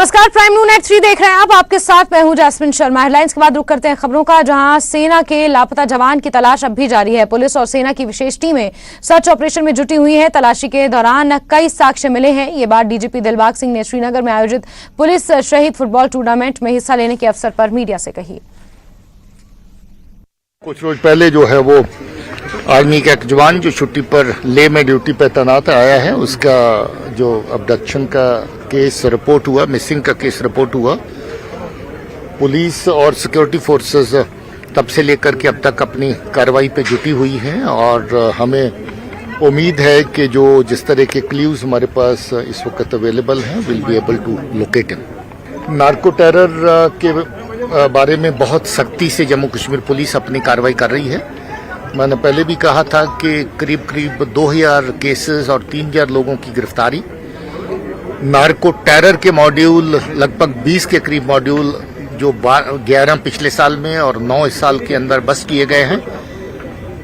नमस्कार, प्राइम नून एक्ट 3 देख रहे हैं आप। आपके साथ मैं हूं जैस्मिन शर्मा। हेडलाइंस के बाद रुक करते हैं खबरों का, जहां सेना के लापता जवान की तलाश अब भी जारी है। पुलिस और सेना की विशेष टीमें सर्च ऑपरेशन में जुटी हुई है। तलाशी के दौरान कई साक्ष्य मिले हैं। ये बात डीजीपी दिलबाग सिंह ने श्रीनगर में आयोजित पुलिस शहीद फुटबॉल टूर्नामेंट में हिस्सा लेने के अवसर पर मीडिया से कही। कुछ रोज पहले जो है वो आर्मी का एक जवान जो छुट्टी पर ले में ड्यूटी पर तैनात आया है, उसका जो अबडक्शन का केस रिपोर्ट हुआ, मिसिंग का केस रिपोर्ट हुआ। पुलिस और सिक्योरिटी फोर्सेस तब से लेकर के अब तक अपनी कार्रवाई पे जुटी हुई हैं और हमें उम्मीद है कि जो जिस तरह के क्ल्यूज हमारे पास इस वक्त अवेलेबल हैं, will be able to locate him. Narco terror के बारे में बहुत सख्ती से जम्मू कश्मीर पुलिस अपनी कार्रवाई कर रही है। मैंने पहले भी कहा था कि करीब 2000 केसेस और 3000 लोगों की गिरफ्तारी। नार्को टेरर के मॉड्यूल लगभग 20 के करीब मॉड्यूल जो 11 पिछले साल में और 9 इस साल के अंदर बस्ट किए गए हैं।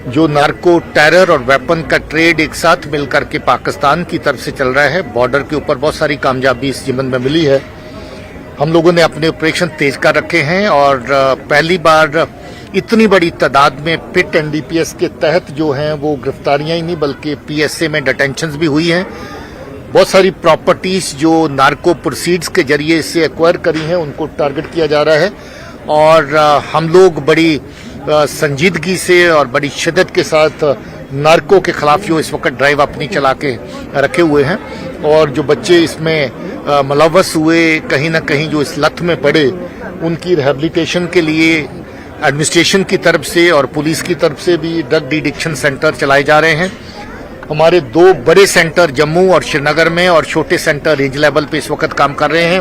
जो नार्को टेरर और वेपन का ट्रेड एक साथ मिलकर के पाकिस्तान की तरफ से चल रहा है, बॉर्डर के ऊपर बहुत सारी कामयाबी इस जीवन में मिली है। हम लोगों ने अपने ऑपरेशन तेज कर रखे हैं और पहली बार इतनी बड़ी तादाद में पिट एनडीपीएस के तहत जो हैं वो गिरफ्तारियां ही नहीं बल्कि पीएसए में डिटेंशंस भी हुई हैं। बहुत सारी प्रॉपर्टीज जो नार्को प्रोसीड्स के जरिए से एक्वायर करी हैं उनको टारगेट किया जा रहा है और हम लोग बड़ी संजीदगी से और बड़ी शिद्दत के साथ नार्को के खिलाफ जो इस वक्त ड्राइव अपनी चला के रखे हुए हैं और जो बच्चे इसमें मुलव्वस हुए, कहीं ना कहीं जो इस लत में पड़े, उनकी रिहेबिलिटेशन के लिए एडमिनिस्ट्रेशन की तरफ से और पुलिस की तरफ से भी ड्रग डिडिक्शन सेंटर चलाए जा रहे हैं। हमारे 2 बड़े सेंटर जम्मू और श्रीनगर में और छोटे सेंटर रेंज लेवल पे इस वक्त काम कर रहे हैं।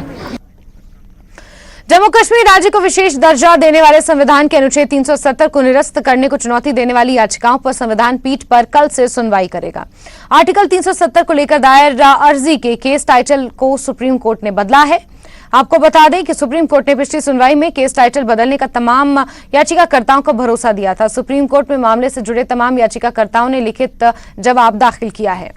जम्मू कश्मीर राज्य को विशेष दर्जा देने वाले संविधान के अनुच्छेद 370 को निरस्त करने को चुनौती देने वाली याचिकाओं पर संविधान पीठ पर कल से सुनवाई करेगा। आर्टिकल 370 को लेकर दायर अर्जी के केस टाइटल को सुप्रीम कोर्ट ने बदला है। आपको बता दें कि सुप्रीम कोर्ट ने पिछली सुनवाई में केस टाइटल बदलने का तमाम याचिकाकर्ताओं को भरोसा दिया था। सुप्रीम कोर्ट में मामले से जुड़े तमाम याचिकाकर्ताओं ने लिखित जवाब दाखिल किया है।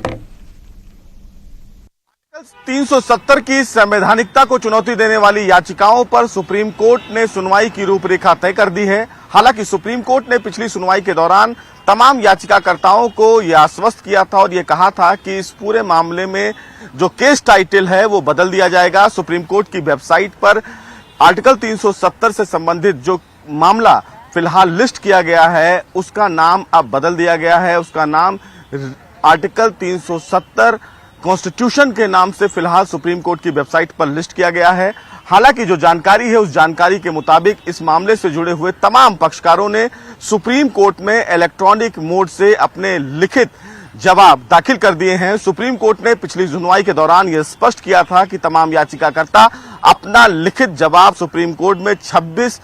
370 की संवैधानिकता को चुनौती देने वाली याचिकाओं पर सुप्रीम कोर्ट ने सुनवाई की रूपरेखा तय कर दी है। हालांकि सुप्रीम कोर्ट ने पिछली सुनवाई के दौरान तमाम याचिकाकर्ताओं को यह आश्वस्त किया था और यह कहा था कि इस पूरे मामले में जो केस टाइटल है वो बदल दिया जाएगा। सुप्रीम कोर्ट की वेबसाइट पर आर्टिकल 370 से संबंधित जो मामला फिलहाल लिस्ट किया गया है उसका नाम अब बदल दिया गया है। उसका नाम आर्टिकल 370 कॉन्स्टिट्यूशन के नाम से फिलहाल सुप्रीम कोर्ट की वेबसाइट पर लिस्ट किया गया है। हालांकि जो जानकारी है उस जानकारी के मुताबिक इस मामले से जुड़े हुए तमाम पक्षकारों ने सुप्रीम कोर्ट में इलेक्ट्रॉनिक मोड से अपने लिखित जवाब दाखिल कर दिए हैं। सुप्रीम कोर्ट ने पिछली सुनवाई के दौरान यह स्पष्ट किया था कि तमाम याचिकाकर्ता अपना लिखित जवाब सुप्रीम कोर्ट में 26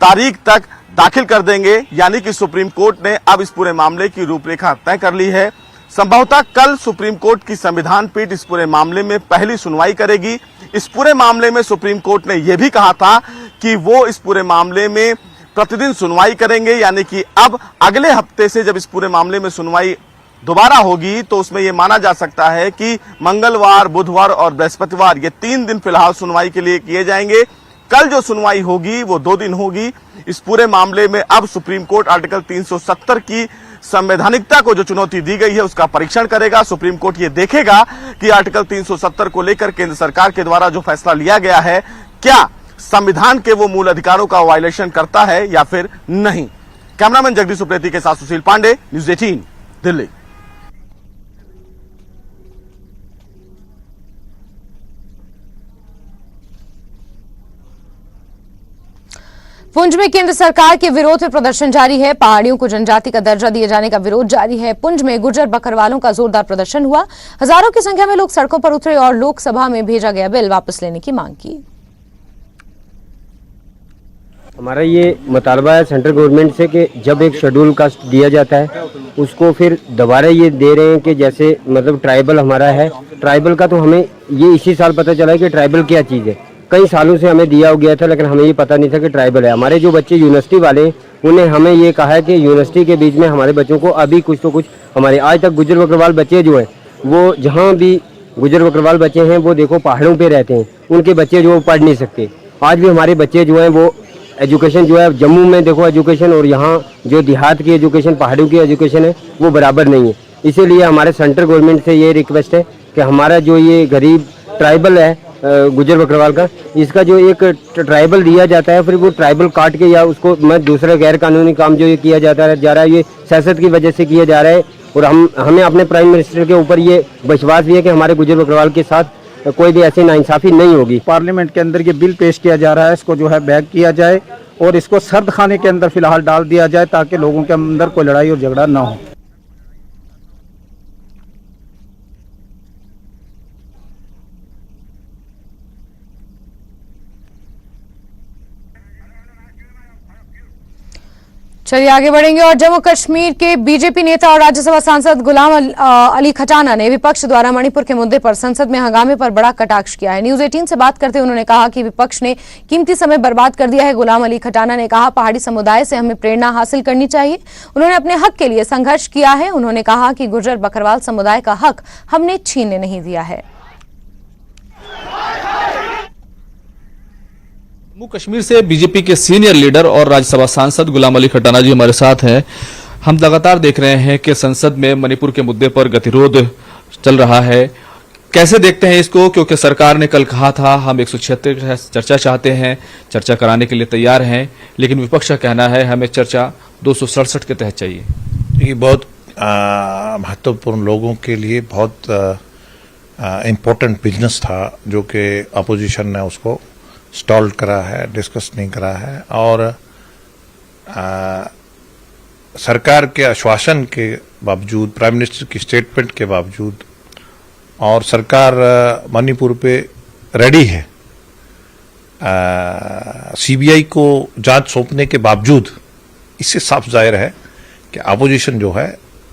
तारीख तक दाखिल कर देंगे। यानी कि सुप्रीम कोर्ट ने अब इस पूरे मामले की रूपरेखा तय कर ली है। संभवतः कल सुप्रीम कोर्ट की संविधान पीठ इस पूरे मामले में पहली सुनवाई करेगी। इस पूरे मामले में सुप्रीम कोर्ट ने यह भी कहा था कि वो इस पूरे मामले में प्रतिदिन सुनवाई करेंगे। यानी कि अब अगले हफ्ते से जब इस पूरे मामले में सुनवाई दोबारा होगी तो उसमें यह माना जा सकता है कि मंगलवार, बुधवार और बृहस्पतिवार ये 3 दिन फिलहाल सुनवाई के लिए किए जाएंगे। कल जो सुनवाई होगी वो 2 दिन होगी। इस पूरे मामले में अब सुप्रीम कोर्ट आर्टिकल 370 की संवैधानिकता को जो चुनौती दी गई है उसका परीक्षण करेगा। सुप्रीम कोर्ट ये देखेगा कि आर्टिकल 370 को लेकर केंद्र सरकार के द्वारा जो फैसला लिया गया है क्या संविधान के वो मूल अधिकारों का वायलेशन करता है या फिर नहीं। कैमरामैन जगदीश उप्रेती के साथ सुशील पांडे, न्यूज़ 18 दिल्ली। पुंछ में केंद्र सरकार के विरोध में प्रदर्शन जारी है। पहाड़ियों को जनजाति का दर्जा दिए जाने का विरोध जारी है। पुंछ में गुर्जर बकरवालों का जोरदार प्रदर्शन हुआ। हजारों की संख्या में लोग सड़कों पर उतरे और लोकसभा में भेजा गया बिल वापस लेने की मांग की। हमारा ये मुतालबा है सेंट्रल गवर्नमेंट से कि जब एक शेड्यूल कास्ट दिया जाता है उसको फिर दोबारा ये दे रहे हैं कि जैसे मतलब ट्राइबल हमारा है, ट्राइबल का तो हमें ये इसी साल पता चला है कि ट्राइबल क्या चीज़ है। कई सालों से हमें दिया गया था लेकिन हमें ये पता नहीं था कि ट्राइबल है। हमारे जो बच्चे यूनिवर्सिटी वाले उन्हें हमें ये कहा है कि यूनिवर्सिटी के बीच में हमारे बच्चों को अभी कुछ तो कुछ हमारे आज तक गुज्जर बकरवाल बच्चे जो हैं वो जहाँ भी गुजर बकरवाल बच्चे हैं वो देखो पहाड़ों पे रहते हैं, उनके बच्चे जो पढ़ नहीं सकते। आज भी हमारे बच्चे जो हैं वो एजुकेशन जो है जम्मू में देखो एजुकेशन और यहाँ जो देहात की एजुकेशन पहाड़ों की एजुकेशन है वो बराबर नहीं है। इसीलिए हमारे सेंट्रल गवर्नमेंट से ये रिक्वेस्ट है कि हमारा जो ये गरीब ट्राइबल है गुजर बकरवाल का, इसका जो एक ट्राइबल दिया जाता है फिर वो ट्राइबल काट के या उसको मैं दूसरा गैर कानूनी काम जो ये किया जाता है जा रहा है, ये सियासत की वजह से किया जा रहा है। और हमें अपने प्राइम मिनिस्टर के ऊपर ये विश्वास भी है कि हमारे गुजर बकरवाल के साथ कोई भी ऐसी नाइंसाफी नहीं होगी। पार्लियामेंट के अंदर ये बिल पेश किया जा रहा है, इसको जो है बैक किया जाए और इसको सर्द खाने के अंदर फिलहाल डाल दिया जाए ताकि लोगों के अंदर कोई लड़ाई और झगड़ा ना हो। चलिए आगे बढ़ेंगे और जम्मू कश्मीर के बीजेपी नेता और राज्यसभा सांसद गुलाम अली खटाना ने विपक्ष द्वारा मणिपुर के मुद्दे पर संसद में हंगामे पर बड़ा कटाक्ष किया है। न्यूज 18 से बात करते हुए उन्होंने कहा कि विपक्ष ने कीमती समय बर्बाद कर दिया है। गुलाम अली खटाना ने कहा पहाड़ी समुदाय से हमें प्रेरणा हासिल करनी चाहिए। उन्होंने अपने हक के लिए संघर्ष किया है। उन्होंने कहा कि गुर्जर बकरवाल समुदाय का हक हमने छीनने नहीं दिया है। जम्मू कश्मीर से बीजेपी के सीनियर लीडर और राज्यसभा सांसद गुलाम अली खटाना जी हमारे साथ हैं। हम लगातार देख रहे हैं कि संसद में मणिपुर के मुद्दे पर गतिरोध चल रहा है। कैसे देखते हैं इसको, क्योंकि सरकार ने कल कहा था हम 176 चर्चा चाहते हैं, चर्चा कराने के लिए तैयार हैं, लेकिन विपक्ष का कहना है हमें चर्चा 267 के तहत चाहिए। ये बहुत महत्वपूर्ण लोगों के लिए बहुत इम्पोर्टेंट बिजनेस था जो कि अपोजिशन ने उसको स्टॉल करा है, डिस्कस नहीं करा है। और सरकार के आश्वासन के बावजूद, प्राइम मिनिस्टर की स्टेटमेंट के बावजूद और सरकार मणिपुर पे रेडी है, सीबीआई को जांच सौंपने के बावजूद इससे साफ जाहिर है कि अपोजिशन जो है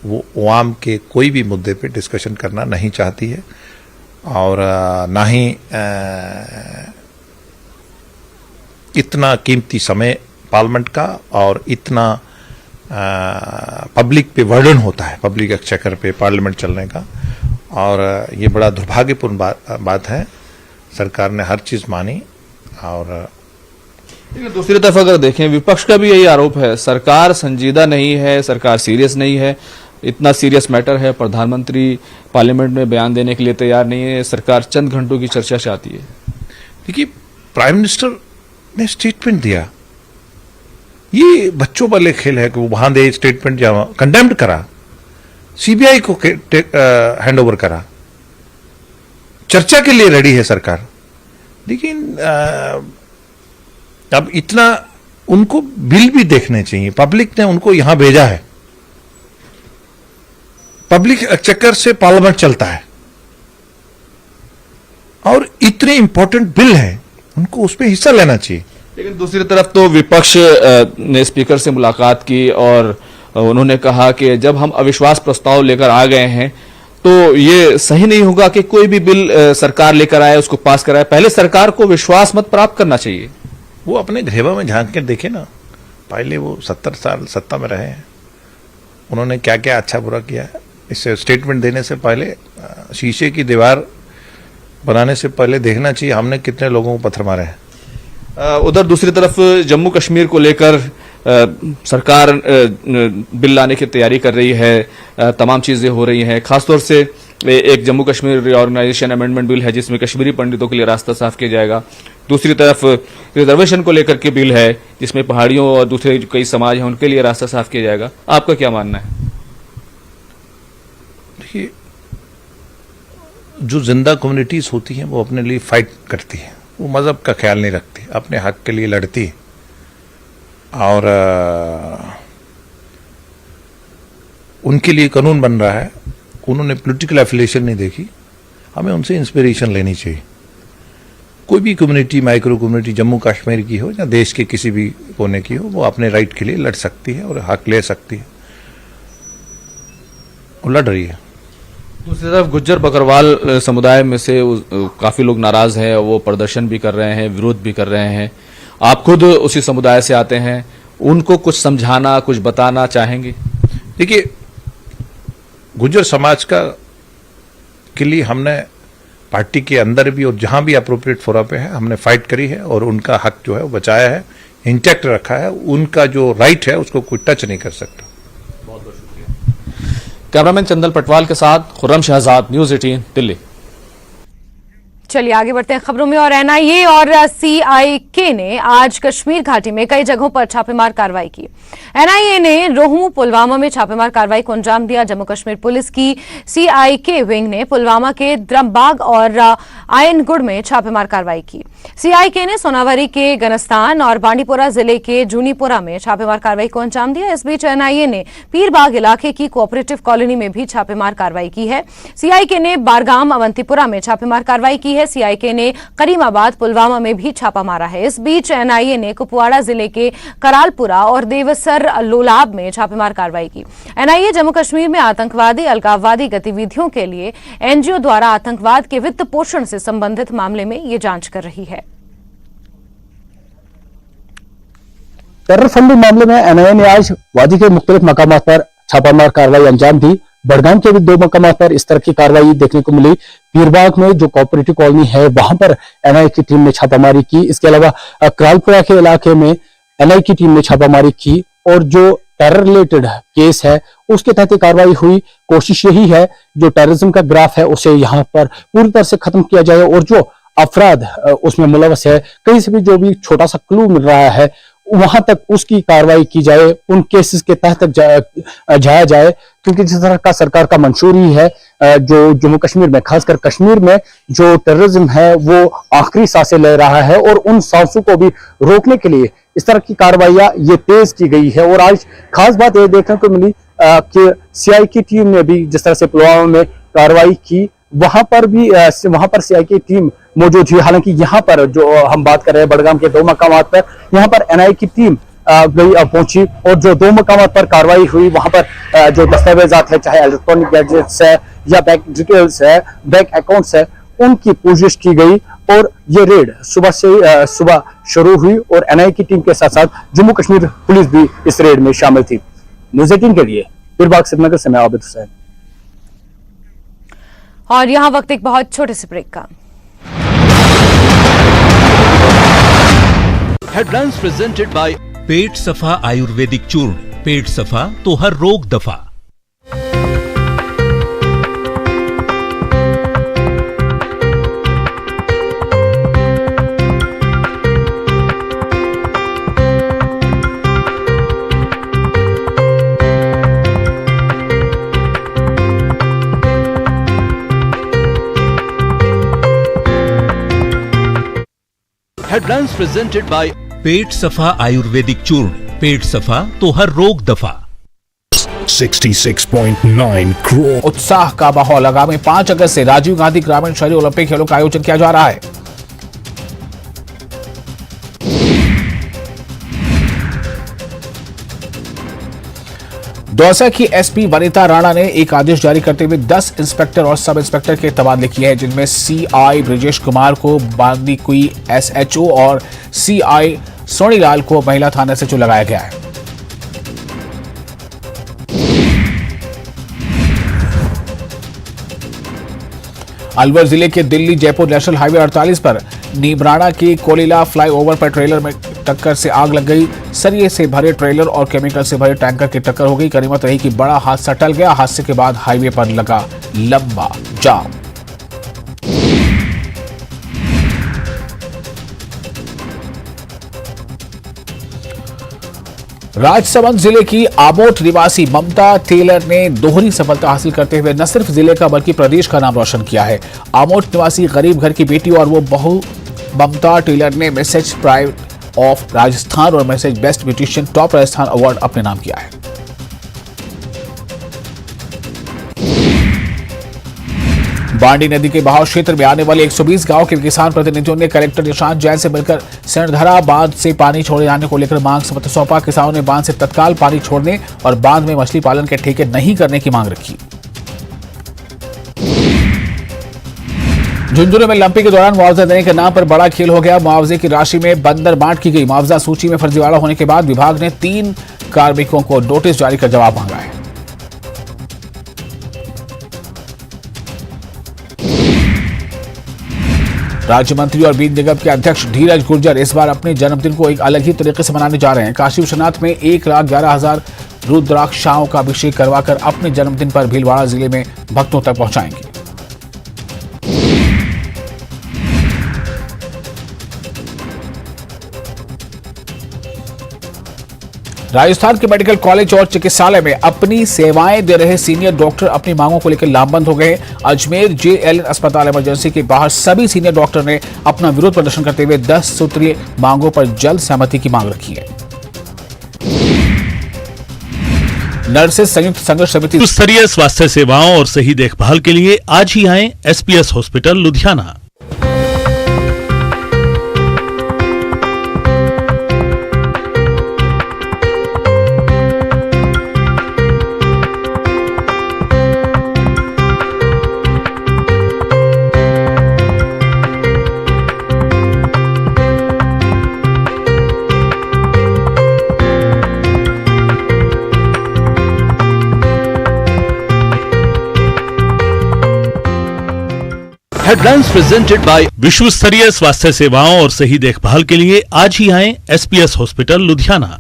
वो अवाम के कोई भी मुद्दे पे डिस्कशन करना नहीं चाहती है और ना ही इतना कीमती समय पार्लियामेंट का और इतना पब्लिक पे वर्डन होता है, पब्लिक एक्सचेकर पे पार्लियामेंट चलने का। और ये बड़ा दुर्भाग्यपूर्ण बात है। सरकार ने हर चीज मानी। और लेकिन दूसरी तरफ अगर देखें, विपक्ष का भी यही आरोप है सरकार संजीदा नहीं है, सरकार सीरियस नहीं है। इतना सीरियस मैटर है, प्रधानमंत्री पार्लियामेंट में बयान देने के लिए तैयार नहीं है, सरकार चंद घंटों की चर्चा चाहती है। देखिए, प्राइम मिनिस्टर ने स्टेटमेंट दिया, ये बच्चों वाले खेल है कि वो वहां दे स्टेटमेंट या कंडेम्ड करा, सीबीआई को हैंड ओवर करा, चर्चा के लिए रेडी है सरकार। लेकिन अब इतना उनको बिल भी देखने चाहिए। पब्लिक ने उनको यहां भेजा है, पब्लिक एक्सचेकर से पार्लियामेंट चलता है और इतने इंपॉर्टेंट बिल है, उनको उसमें हिस्सा लेना चाहिए। लेकिन दूसरी तरफ तो विपक्ष ने स्पीकर से मुलाकात की और उन्होंने कहा कि जब हम अविश्वास प्रस्ताव लेकर आ गए हैं तो ये सही नहीं होगा कि कोई भी बिल सरकार लेकर आए उसको पास कराए, पहले सरकार को विश्वास मत प्राप्त करना चाहिए। वो अपने घेबा में झांक के देखे ना, पहले वो 70 साल सत्ता में रहे हैं, उन्होंने क्या क्या अच्छा बुरा किया है। इससे स्टेटमेंट देने से पहले, शीशे की दीवार बनाने से पहले देखना चाहिए हमने कितने लोगों को पत्थर मारे हैं। उधर दूसरी तरफ जम्मू कश्मीर को लेकर सरकार बिल लाने की तैयारी कर रही है, तमाम चीजें हो रही हैं। खासतौर से एक Jammu Kashmir reorganisation amendment bill है जिसमें कश्मीरी पंडितों के लिए रास्ता साफ किया जाएगा। दूसरी तरफ रिजर्वेशन को लेकर के बिल है जिसमें पहाड़ियों और दूसरे कई समाज हैं उनके लिए रास्ता साफ किया जाएगा। आपका क्या मानना है? देखिए, जो जिंदा कम्युनिटीज होती हैं वो अपने लिए फाइट करती हैं, वो मजहब का ख्याल नहीं रखती, अपने हक के लिए लड़ती है। और उनके लिए कानून बन रहा है, उन्होंने पॉलिटिकल एफिलिएशन नहीं देखी। हमें उनसे इंस्पिरेशन लेनी चाहिए। कोई भी community, micro community Jammu Kashmir की हो या देश के किसी भी कोने की हो, वो अपने राइट के लिए लड़ सकती है और हक ले सकती है, वो लड़ रही है। दूसरी तरफ गुज्जर बकरवाल समुदाय में से काफी लोग नाराज हैं, वो प्रदर्शन भी कर रहे हैं, विरोध भी कर रहे हैं। आप खुद उसी समुदाय से आते हैं, उनको कुछ समझाना, कुछ बताना चाहेंगे? देखिए, गुज्जर समाज के लिए हमने पार्टी के अंदर भी और जहां भी अप्रोप्रिएट फोरम पे है हमने फाइट करी है और उनका हक जो है वो बचाया है, इंटैक्ट रखा है। उनका जो राइट है उसको कोई टच नहीं कर सकता। कैमरामैन चंदन पटवाल के साथ खुर्रम शहजाद, न्यूज 18 दिल्ली। चलिए आगे बढ़ते हैं खबरों में। और एनआईए और सीआईके ने आज कश्मीर घाटी में कई जगहों पर छापेमार कार्रवाई की। एनआईए ने रोहमू पुलवामा में छापेमार कार्रवाई को अंजाम दिया। जम्मू कश्मीर पुलिस की सीआईके विंग ने पुलवामा के द्रमबाग और आयनगुड़ में छापेमार कार्रवाई की। सीआईके ने सोनावरी के गनस्तान और बांडीपोरा जिले के जूनीपुरा में छापेमार कार्रवाई को अंजाम दिया। इस बीच एनआईए ने पीरबाग इलाके की कोऑपरेटिव कॉलोनी में भी छापेमार कार्रवाई की है। सीआईके ने बारगाम अवंतीपुरा में छापेमार कार्रवाई की है। सीआईके ने करीमाबाद पुलवामा में भी छापा मारा है। इस बीच एनआईए ने कुपवाड़ा जिले के करालपुरा और देवसर लोलाब में छापेमार कार्रवाई की। एनआईए जम्मू कश्मीर में आतंकवादी अलगाववादी गतिविधियों के लिए एनजीओ द्वारा आतंकवाद के वित्त पोषण से संबंधित मामले में ये जांच कर रही है। टेरर फंडिंग मामले में एनआईए ने आज वादी के मुख्तलिफ मकामात पर छापामार कार्रवाई अंजाम दी। बड़गाम के भी 2 मकामात पर इस तरह की कार्रवाई देखने को मिली। पीरबाग में जो कोऑपरेटिव कॉलोनी है वहां पर एनआईए की टीम ने छापामारी की। इसके अलावा करालपुरा के इलाके में एनआईए की टीम ने छापामारी की और जो टेरर रिलेटेड केस है उसके तहत कार्रवाई हुई। कोशिश यही है जो टेररिज्म का ग्राफ है उसे यहाँ पर पूरी तरह से खत्म किया जाए और जो अफराद उसमें मुलवस है, कहीं से भी जो भी छोटा सा क्लू मिल रहा है वहां तक उसकी कार्रवाई की जाए, उन केसेस के तहत जाया जाए। क्योंकि जिस तरह का सरकार का मंशूर ही है जो जम्मू कश्मीर में, खासकर कश्मीर में जो टेररिज्म है वो आखिरी सांसें ले रहा है और उन सांसों को भी रोकने के लिए इस तरह की कार्रवाइयां ये तेज की गई है। और आज खास बात ये देखने को मिली कि सीआई की टीम ने भी जिस तरह से पुलवामा में कार्रवाई की वहां पर सीआई की टीम मौजूद हुई। हालांकि यहाँ पर जो हम बात कर रहे हैं बड़गाम के 2 मकामात पर, यहाँ पर एनआईए की टीम पहुंची और जो 2 मकामात पर कार्रवाई हुई वहां पर जो दस्तावेजात है, चाहे इलेक्ट्रॉनिक गैजेट्स है या बैंक डिटेल्स है, बैंक अकाउंट्स है, उनकी पूछताछ की गई और ये रेड सुबह शुरू हुई और एनआईए की टीम के साथ साथ जम्मू कश्मीर पुलिस भी इस रेड में शामिल थी। न्यूज़ 18 के लिए पीरबाग श्रीनगर से मैं आबिद हुसैन। और यहाँ वक्त एक बहुत छोटे से ब्रेक का। हेडलाइंस प्रेजेंटेड बाय पेट सफा आयुर्वेदिक चूर्ण। पेट सफा तो हर रोग दफा। हेडलाइंस प्रेजेंटेड बाय पेट सफा आयुर्वेदिक चूर्ण। पेट सफा तो हर रोग दफा। 66.9 करोड़। उत्साह का माहौल। आगामी 5 अगस्त से राजीव गांधी ग्रामीण शहरी ओलंपिक खेलों का आयोजन किया जा रहा है। दौसा की एसपी वनिता राणा ने एक आदेश जारी करते हुए 10 इंस्पेक्टर और सब इंस्पेक्टर के तबादले किए हैं, जिनमें सीआई ब्रिजेश कुमार को बांदीकुई एसएचओ और सीआई सोनीलाल को महिला थाना एसएचओ लगाया गया है। अलवर जिले के दिल्ली जयपुर नेशनल हाईवे 48 पर नीमराणा की कोलिला फ्लाईओवर पर ट्रेलर में टक्कर से आग लग गई। सरिये से भरे ट्रेलर और केमिकल से भरे टैंकर की टक्कर हो गई। गनीमत रही कि बड़ा हादसा टल गया। हादसे के बाद हाईवे पर लगा लंबा जाम। राजसमंद जिले की आमोट निवासी ममता टेलर ने दोहरी सफलता हासिल करते हुए न सिर्फ जिले का बल्कि प्रदेश का नाम रोशन किया है। आमोट निवासी गरीब घर की बेटी और वो बहू ममता टेलर ने मैसेज प्राइड ऑफ राजस्थान और message best beautician top Rajasthan award अपने नाम किया है। बांडी नदी के बहाव क्षेत्र में आने वाले 120 गांव के किसान प्रतिनिधियों ने कलेक्टर निशांत जैन से मिलकर सेंधरा बांध से पानी छोड़े जाने को लेकर मांग पत्र सौंपा। किसानों ने बांध से तत्काल पानी छोड़ने और बांध में मछली पालन के ठेके नहीं करने की मांग रखी। झुंझुनू में लंपी के दौरान मुआवजा देने के नाम पर बड़ा खेल हो गया। मुआवजे की राशि में बंदर बांट की गई। मुआवजा सूची में फर्जीवाड़ा होने के बाद विभाग ने 3 कार्मिकों को नोटिस जारी कर जवाब मांगा है। राज्य मंत्री और बीज निगम के अध्यक्ष धीरज गुर्जर इस बार अपने जन्मदिन को एक अलग ही तरीके से मनाने जा रहे हैं। काशी विश्वनाथ में 1,11,000 रुद्राक्षाओं का अभिषेक करवाकर अपने जन्मदिन पर भीलवाड़ा जिले में भक्तों तक पहुंचाएंगे। राजस्थान के मेडिकल कॉलेज और चिकित्सालय में अपनी सेवाएं दे रहे सीनियर डॉक्टर अपनी मांगों को लेकर लामबंद हो गए। अजमेर JLN अस्पताल इमरजेंसी के बाहर सभी सीनियर डॉक्टर ने अपना विरोध प्रदर्शन करते हुए 10 सूत्रीय मांगों पर जल्द सहमति की मांग रखी है। नर्सेज संयुक्त संघर्ष समिति स्तरीय स्वास्थ्य सेवाओं और सही देखभाल के लिए आज ही आएं SPS hospital Ludhiana. Headlines presented by विश्व स्तरीय स्वास्थ्य सेवाओं और सही देखभाल के लिए आज ही आएं SPS हॉस्पिटल लुधियाना।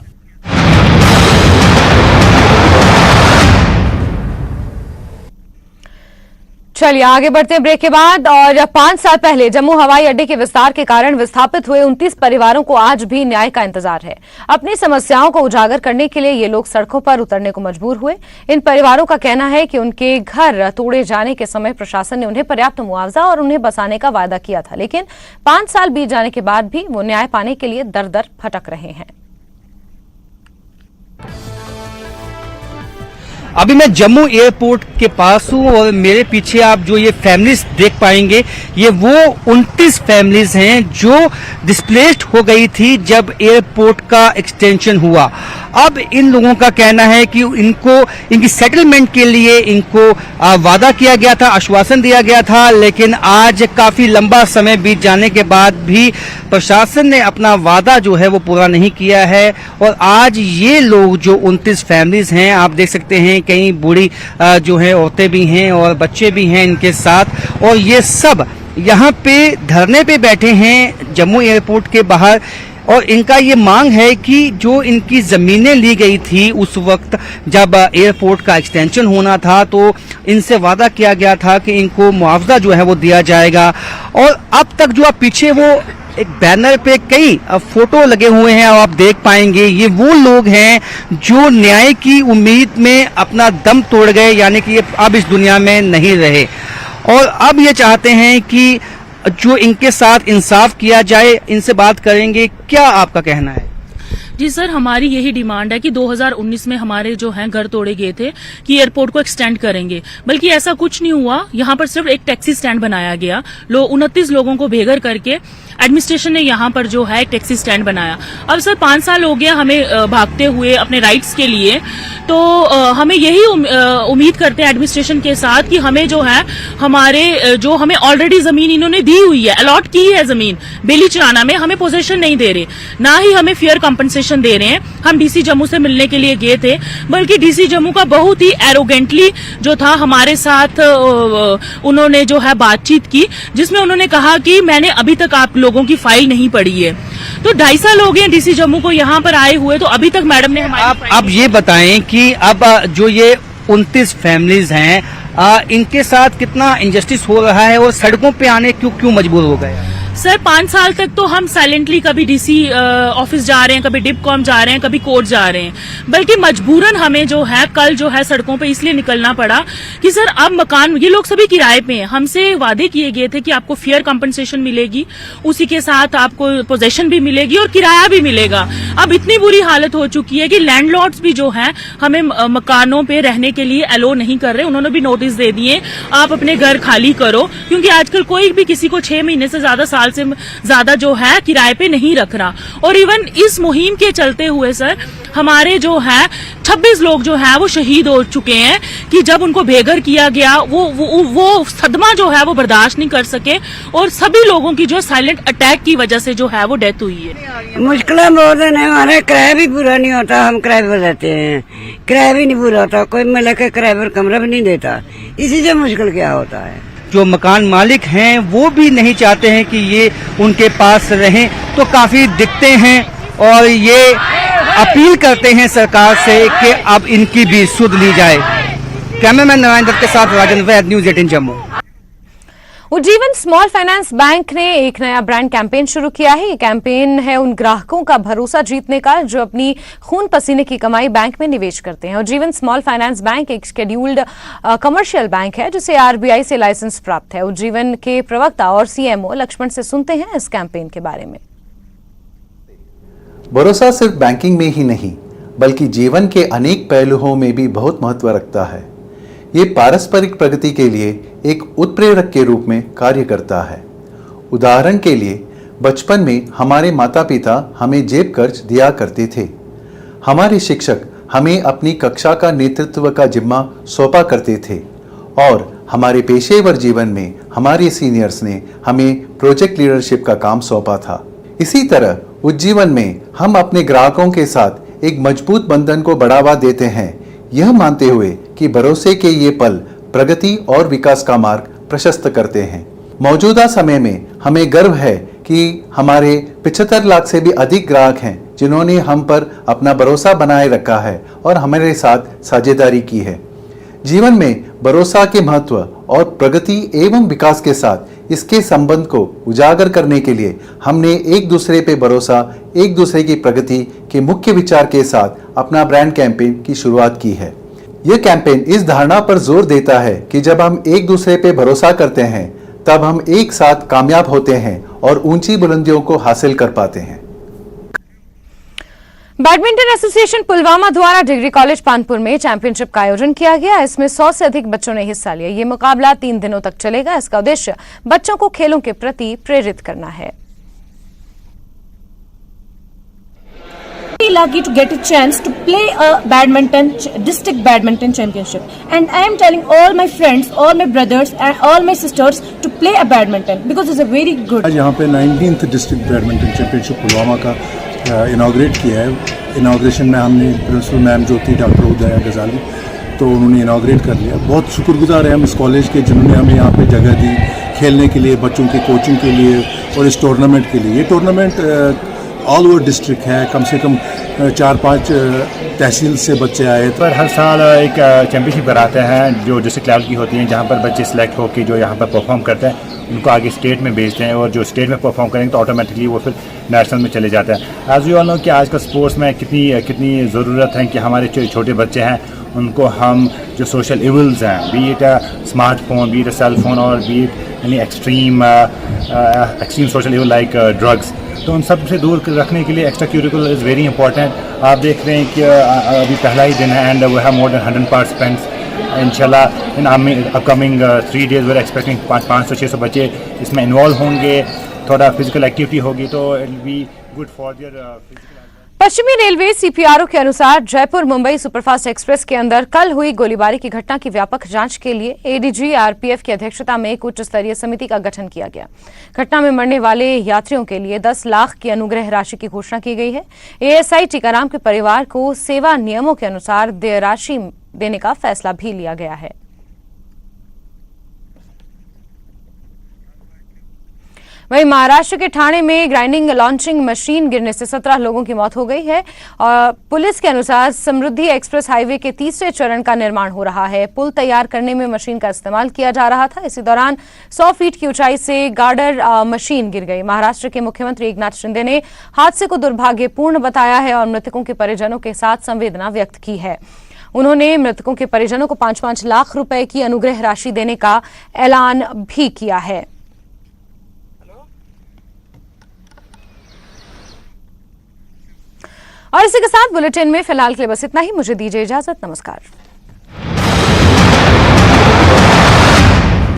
चलिए आगे बढ़ते हैं ब्रेक के बाद। और 5 साल पहले जम्मू हवाई अड्डे के विस्तार के कारण विस्थापित हुए 29 परिवारों को आज भी न्याय का इंतजार है। अपनी समस्याओं को उजागर करने के लिए ये लोग सड़कों पर उतरने को मजबूर हुए। इन परिवारों का कहना है कि उनके घर तोड़े जाने के समय प्रशासन ने उन्हें पर्याप्त मुआवजा और उन्हें बसाने का वादा किया था, लेकिन 5 साल बीत जाने के बाद भी वो न्याय पाने के लिए दर दर भटक रहे हैं। अभी मैं जम्मू एयरपोर्ट के पास हूँ और मेरे पीछे आप जो ये फैमिलीज देख पाएंगे, ये वो 29 फैमिलीज हैं जो डिस्प्लेस्ड हो गई थी जब एयरपोर्ट का एक्सटेंशन हुआ। अब इन लोगों का कहना है कि इनकी सेटलमेंट के लिए इनको वादा किया गया था, आश्वासन दिया गया था, लेकिन आज काफी लंबा समय बीत जाने के बाद भी प्रशासन ने अपना वादा जो है वो पूरा नहीं किया है। और आज ये लोग जो 29 फैमिलीज हैं, आप देख सकते हैं कई बूढ़ी जो है औरतें भी हैं और बच्चे भी हैं इनके साथ, और ये सब यहाँ पे धरने पे बैठे हैं जम्मू एयरपोर्ट के बाहर। और इनका ये मांग है कि जो इनकी जमीनें ली गई थी उस वक्त जब एयरपोर्ट का एक्सटेंशन होना था, तो इनसे वादा किया गया था कि इनको मुआवजा जो है वो दिया जाएगा। और अब तक जो आप पीछे वो एक बैनर पे कई फोटो लगे हुए हैं, आप देख पाएंगे, ये वो लोग हैं जो न्याय की उम्मीद में अपना दम तोड़ गए, यानी कि ये अब इस दुनिया में नहीं रहे और अब ये चाहते हैं कि जो इनके साथ इंसाफ किया जाए। इनसे बात करेंगे, क्या आपका कहना है? जी सर, हमारी यही डिमांड है कि 2019 में हमारे जो हैं घर तोड़े गए थे कि एयरपोर्ट को एक्सटेंड करेंगे, बल्कि ऐसा कुछ नहीं हुआ। यहाँ पर सिर्फ एक टैक्सी स्टैंड बनाया गया। 29 लोगों को बेघर करके एडमिनिस्ट्रेशन ने यहाँ पर जो है एक टैक्सी स्टैंड बनाया। अब सर 5 साल हो गया हमें भागते हुए अपने राइट्स के लिए, तो हमें यही उम्मीद करते हैं एडमिनिस्ट्रेशन के साथ कि हमें जो है हमारे जो हमें ऑलरेडी जमीन इन्होंने दी हुई है, अलॉट की है जमीन बेली चराना में, हमें पोजेशन नहीं दे रहे, ना ही हमें फेयर कंपनसेशन दे रहे हैं। हम डीसी जम्मू से मिलने के लिए गए थे, बल्कि डीसी जम्मू का बहुत ही एरोगेंटली जो था हमारे साथ उन्होंने जो है बातचीत की, जिसमें उन्होंने कहा कि मैंने अभी तक आप लोगों की फाइल नहीं पढ़ी है। तो 2.5 साल हो गए डीसी जम्मू को यहाँ पर आए हुए, तो अभी तक मैडम ने हमारी आप ये बताएं कि अब जो ये 29 फैमिलीज हैं, इनके साथ कितना इनजस्टिस हो रहा है और सड़कों पे आने क्यों मजबूर हो गए? सर 5 साल तक तो हम साइलेंटली कभी डीसी ऑफिस जा रहे हैं, कभी डिपकॉम जा रहे हैं, कभी कोर्ट जा रहे हैं, बल्कि मजबूरन हमें जो है कल जो है सड़कों पे इसलिए निकलना पड़ा कि सर अब मकान ये लोग सभी किराए पे हैं। हमसे वादे किए गए थे कि आपको फेयर कंपनसेशन मिलेगी, उसी के साथ आपको पोजेशन भी मिलेगी और किराया भी मिलेगा। अब इतनी बुरी हालत हो चुकी है कि लैंडलॉर्ड्स भी जो है हमें मकानों पे रहने के लिए अलो नहीं कर रहे। उन्होंने भी नोटिस दे दिए, आप अपने घर खाली करो, क्योंकि आजकल कोई भी किसी को 6 महीने से ज्यादा जो है किराए पे नहीं रख रहा। और इवन इस मुहिम के चलते हुए सर हमारे जो है 26 लोग जो है वो शहीद हो चुके हैं कि जब उनको बेघर किया गया, वो सदमा जो है वो बर्दाश्त नहीं कर सके और सभी लोगों की जो साइलेंट अटैक की वजह से जो है वो डेथ हुई है। मुश्किलें बहुत है, हमारा किराया भी पूरा नहीं होता, हम किराए पर रहते हैं, किराया भी नहीं पूरा होता, कोई मिले के किराए पर कमरा भी नहीं देता, इसी से मुश्किल क्या होता है। जो मकान मालिक हैं वो भी नहीं चाहते हैं कि ये उनके पास रहें, तो काफ़ी दिखते हैं और ये अपील करते हैं सरकार से कि अब इनकी भी सुध ली जाए। कैमरामैन नारायण दत्त के साथ Rajan Vaid, news 18 Jammu. Ujjivan small finance bank ने एक नया ब्रांड कैंपेन शुरू किया है। ये कैंपेन है उन ग्राहकों का भरोसा जीतने का जो अपनी खून पसीने की कमाई बैंक में निवेश करते हैं। उज्जीवन स्मॉल फाइनेंस बैंक एक शेड्यूल्ड कमर्शियल बैंक है जिसे आरबीआई से लाइसेंस प्राप्त है। उज्जीवन के प्रवक्ता और सीएमओ लक्ष्मण से सुनते हैं इस कैंपेन के बारे में। भरोसा सिर्फ बैंकिंग में ही नहीं बल्कि जीवन के अनेक पहलुओं में भी बहुत महत्व रखता है। ये पारस्परिक प्रगति के लिए एक उत्प्रेरक के रूप में कार्य करता है। उदाहरण के लिए बचपन में हमारे माता पिता हमें जेब खर्च दिया करते थे। हमारे शिक्षक हमें अपनी कक्षा का नेतृत्व का जिम्मा सौंपा करते थे और हमारे पेशेवर जीवन में हमारे सीनियर्स ने हमें प्रोजेक्ट लीडरशिप का काम सौंपा था। इसी तरह उज्जीवन में हम अपने ग्राहकों के साथ एक मजबूत बंधन को बढ़ावा देते हैं, यह मानते हुए कि भरोसे के ये पल प्रगति और विकास का मार्ग प्रशस्त करते हैं। मौजूदा समय में हमें गर्व है कि हमारे 75 लाख से भी अधिक ग्राहक हैं जिन्होंने हम पर अपना भरोसा बनाए रखा है और हमारे साथ साझेदारी की है। जीवन में भरोसा के महत्व और प्रगति एवं विकास के साथ इसके संबंध को उजागर करने के लिए हमने एक दूसरे पे भरोसा, एक दूसरे की प्रगति के मुख्य विचार के साथ अपना ब्रांड कैंपेन की शुरुआत की है। यह कैंपेन इस धारणा पर जोर देता है कि जब हम एक दूसरे पे भरोसा करते हैं तब हम एक साथ कामयाब होते हैं और ऊंची बुलंदियों को हासिल कर पाते हैं। बैडमिंटन एसोसिएशन पुलवामा द्वारा डिग्री कॉलेज पानपुर में चैंपियनशिप का आयोजन किया गया। इसमें 100 से अधिक बच्चों ने हिस्सा लिया। ये मुकाबला 3 दिनों तक चलेगा। इसका उद्देश्य बच्चों को खेलों के प्रति प्रेरित करना है। Lucky to get a chance to play a badminton district badminton championship, and I am telling all my friends, all my brothers and all my sisters to play a badminton because it's a very good. आज यहाँ पे 19th district badminton championship Pulwama का inaugurate किया है। Inauguration में हमने principal ma'am जो थी डॉक्टर उदया गजाली, तो उन्होंने इनाग्रेट कर लिया। बहुत शुक्रगुजार हैं हम इस कॉलेज के जिन्होंने हमें यहाँ पे जगह दी खेलने के लिए, बच्चों की कोचिंग के लिए और इस टूर्नामेंट के लिए। ये टूर्नामेंट ऑल ओवर डिस्ट्रिक्ट है, कम से कम 4-5 तहसील से बच्चे आए। पर हर साल एक चैंपियनशिप कराते हैं जो डिस्ट्रिक्ट लेवल की होती हैं, जहाँ पर बच्चे सिलेक्ट होकर जो यहाँ पर परफॉर्म करते हैं उनको आगे स्टेट में भेजते हैं और जो स्टेट में परफॉर्म करेंगे तो ऑटोमेटिकली वो फिर नेशनल में चले जाते हैं। एज यू ऑल नो कि आजकल स्पोर्ट्स में कितनी ज़रूरत है कि हमारे जो छोटे बच्चे हैं उनको हम जो सोशल इवल्स हैं, be it smartphone, be it cell phone और be it any extreme social evil like drugs, तो उन सब से दूर रखने के लिए extra curricular is very important. आप देख रहे हैं कि अभी पहला ही दिन है and we have more than 100 participants. इंशाल्लाह in upcoming 3 days we are expecting 500-600 बच्चे इसमें इन्वॉल्व होंगे। थोड़ा फिजिकल एक्टिविटी होगी तो it will be good for their physical. पश्चिमी रेलवे सीपीआरओ के अनुसार जयपुर मुंबई सुपरफास्ट एक्सप्रेस के अंदर कल हुई गोलीबारी की घटना की व्यापक जांच के लिए एडीजी आरपीएफ की अध्यक्षता में एक उच्च स्तरीय समिति का गठन किया गया। घटना में मरने वाले यात्रियों के लिए 10 लाख की अनुग्रह राशि की घोषणा की गई है। एएसआई टीकाराम के परिवार को सेवा नियमों के अनुसार देय राशि देने का फैसला भी लिया गया है। वहीं महाराष्ट्र के ठाणे में ग्राइंडिंग लॉन्चिंग मशीन गिरने से 17 लोगों की मौत हो गई है और पुलिस के अनुसार समृद्धि एक्सप्रेस हाईवे के 3रे चरण का निर्माण हो रहा है। पुल तैयार करने में मशीन का इस्तेमाल किया जा रहा था। इसी दौरान 100 फीट की ऊंचाई से गार्डर मशीन गिर गई। महाराष्ट्र के मुख्यमंत्री एकनाथ शिंदे ने हादसे को दुर्भाग्यपूर्ण बताया है और मृतकों के परिजनों के साथ संवेदना व्यक्त की है। उन्होंने मृतकों के परिजनों को 5-5 लाख रुपए की अनुग्रह राशि देने का ऐलान भी किया है। और इसी के साथ बुलेटिन में फिलहाल के लिए बस इतना ही। मुझे दीजिए इजाजत। नमस्कार।